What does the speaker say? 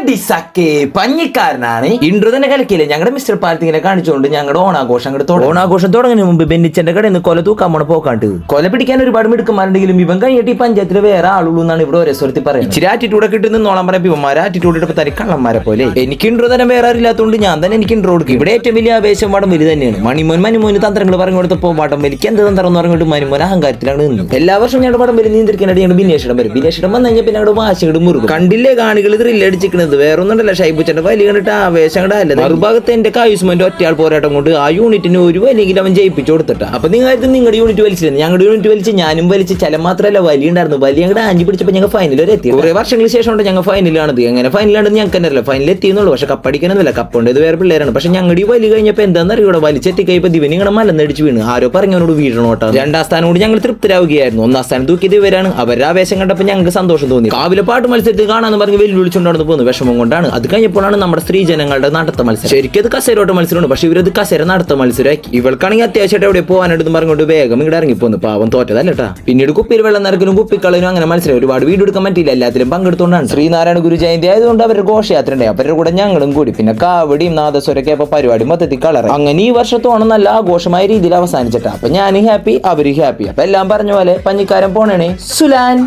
ഡിസക്കെ പഞ്ഞിക്കാരനാണ്. Intro തന്നെ കലക്കില്ലേ. ഞങ്ങളുടെ mister പാലത്തിങ്ങനെ കാണിച്ചുകൊണ്ട് ഞങ്ങളുടെ ഓണാഘോഷം തുടങ്ങുന്നതിന് മുമ്പ് ബെന്നിച്ചന്റെ കടയിൽ നിന്ന് കൊല തൂക്കാൻ പോണ പോക്കാണ്ട്. കൊല പിടിക്കാൻ ഒരുപാട് മിടുക്കന്മാരുണ്ടെങ്കിലും ഇവൻ കഴിഞ്ഞിട്ട് ഈ പഞ്ചായത്തിൽ വേറെ ആളുള്ളൂ എന്നാണ് ഇവിടെ ഒരേ സ്വരത്തിൽ പറയുന്നത്. ഇച്ചിരി ആറ്റിറ്റ്യൂഡ് ഒക്കെ കിട്ടുന്നോളം പറയാം. ഇവന്മാരെ ആറ്റിറ്റ്യൂഡ് ഇട്ടപ്പോൾ തനി കള്ളന്മാരെ പോലെ. എനിക്ക് ഇൻട്രോ തന്നെ വേറെ അറിയില്ലാത്തതുകൊണ്ട് ഞാൻ തന്നെ എനിക്ക് ഇൻട്രോ കൊടുക്കും. ഇവിടെ ഏറ്റവും വലിയ ആവേശം വടംവലി തന്നെയാണ്. മണിമോന് തന്ത്രങ്ങൾ പറഞ്ഞു കൊടുത്തപ്പോൾ വടംവലിക്ക് എന്ത് തന്ത്രം എന്ന് പറഞ്ഞിട്ട് മണിമോൻ അഹങ്കാരത്തിലാണ് നിന്നത്. എല്ലാ വർഷവും ഞങ്ങളുടെ വടംവലി നിയന്ത്രിക്കാനായിട്ട് ഞങ്ങൾ ബിനേഷിടം വരും. ബിനേഷിടം വന്നു കഴിഞ്ഞാൽ പിന്നെ ഞങ്ങളുടെ വാശിയുടെ മുറുകും. കണ്ടില്ലേ കാണികൾ ത്രില്ലടിച്ചിരിക്കുന്നത്. വേറെ ഒന്നുണ്ടല്ല, ഷൈബുച്ചന്റെ വലി കണ്ടിട്ട് ആവേശം കണ്ടല്ല. മറുഭാഗത്ത് എന്റെ കായുസ്മന്റെ ഒറ്റയാൾ പോരാട്ടം കൊണ്ട് ആ യൂണിറ്റിന് ഒരു വലിയെങ്കിലും അവൻ ജയിപ്പിച്ചു കൊടുത്തിട്ടാ. അപ്പൊ നിങ്ങളായിരുന്നു നിങ്ങളുടെ യൂണിറ്റ് വലിച്ചിരുന്നു. ഞങ്ങളുടെ യൂണിറ്റ് വലിച്ച് ഞാനും വലിച്ച് ചില മാത്രമല്ല വലിയ ഉണ്ടായിരുന്നു. വലിയ ഞങ്ങളുടെ ആഞ്ചി പിടിച്ചപ്പോൾ ഞങ്ങൾ ഫൈനൽ വരെ എത്തി. കുറെ വർഷങ്ങൾക്ക് ശേഷം ഞങ്ങൾ ഫൈനലാണത്. എങ്ങനെ ഫൈനലാണെന്ന് ഞങ്ങൾക്ക് തന്നെ അറിയില്ല. ഫൈനൽ എത്തിയെന്നുള്ളൂ. പക്ഷെ കപ്പടിക്കാനൊന്നുമില്ല. കപ്പുണ്ടത് വേറെ പിള്ളേരാണ്. പക്ഷെ ഞങ്ങളുടെ ഈ വലി കഴിഞ്ഞപ്പോൾ എന്താണെന്ന് അറിയൂടെ, വലിച്ചെത്തിക്കഴിപ്പോൾ ദിവൻ നിങ്ങളുടെ മലന്നടിച്ച് വീണ്. ആരോ പറഞ്ഞവനോട് വീഴണോട്ടോ. രണ്ടാം സ്ഥാനം കൂടി ഞങ്ങൾ തൃപ്തരാവുകയായിരുന്നു. ഒന്നാം സ്ഥാനം തൂക്കിയത് ഇവരാണ്. അവരുടെ ആവേശം കണ്ടപ്പോൾ ഞങ്ങൾക്ക് സന്തോഷം തോന്നി. കാവിലെ പാട്ട് മത്സരത്തിൽ കാണാന്ന് പറഞ്ഞ് വെല്ലുവിളിച്ചുകൊണ്ടാണ് പോകുന്നത്. വിഷമം കൊണ്ടാണ്. അത് കഴിഞ്ഞപ്പോഴാണ് നമ്മുടെ സ്ത്രീ ജനങ്ങളുടെ നടത്ത മത്സരം. ശരിക്കും അത് കസേരോട്ട് മത്സരമാണ്. പക്ഷെ ഇവരത് കസേര നടത്ത മത്സരമാക്കി. ഇവൾക്കാണെങ്കിൽ അത്യാവശ്യമായിട്ട് എവിടെ പോകാനായിട്ട് പറഞ്ഞുകൊണ്ട് വേഗം ഇവിടെ ഇറങ്ങിപ്പോന്നു. പാവം തോറ്റതല്ലട്ടാ. പിന്നീട് കുപ്പിയിൽ വെള്ളം നിറക്കലും കുപ്പിക്കളനും അങ്ങനെ മത്സരം. ഒരുപാട് വീഡിയോ എടുക്കാൻ പറ്റിയില്ല. എല്ലാത്തിലും പങ്കെടുത്തുകൊണ്ടാണ്. ശ്രീനാരായണ ഗുരു ജയന്തി ആയതുകൊണ്ട് അവരുടെ ഘോഷയാത്ര ഉണ്ടായി. അവരുടെ കൂടെ ഞങ്ങളും കൂടി. പിന്നെ കാവടിയും നാദസ്വരൊക്കെ അപ്പൊ പരിപാടി മൊത്തത്തിൽ കളർ. അങ്ങനെ ഈ വർഷത്തോണം നല്ല ആഘോഷമായ രീതിയിൽ അവസാനിച്ചിട്ടാ. അപ്പൊ ഞാൻ ഹാപ്പി, അവര് ഹാപ്പി. അപ്പൊ എല്ലാം പറഞ്ഞ പോലെ പഞ്ഞിക്കാരൻ പോണേ സുലാൻ.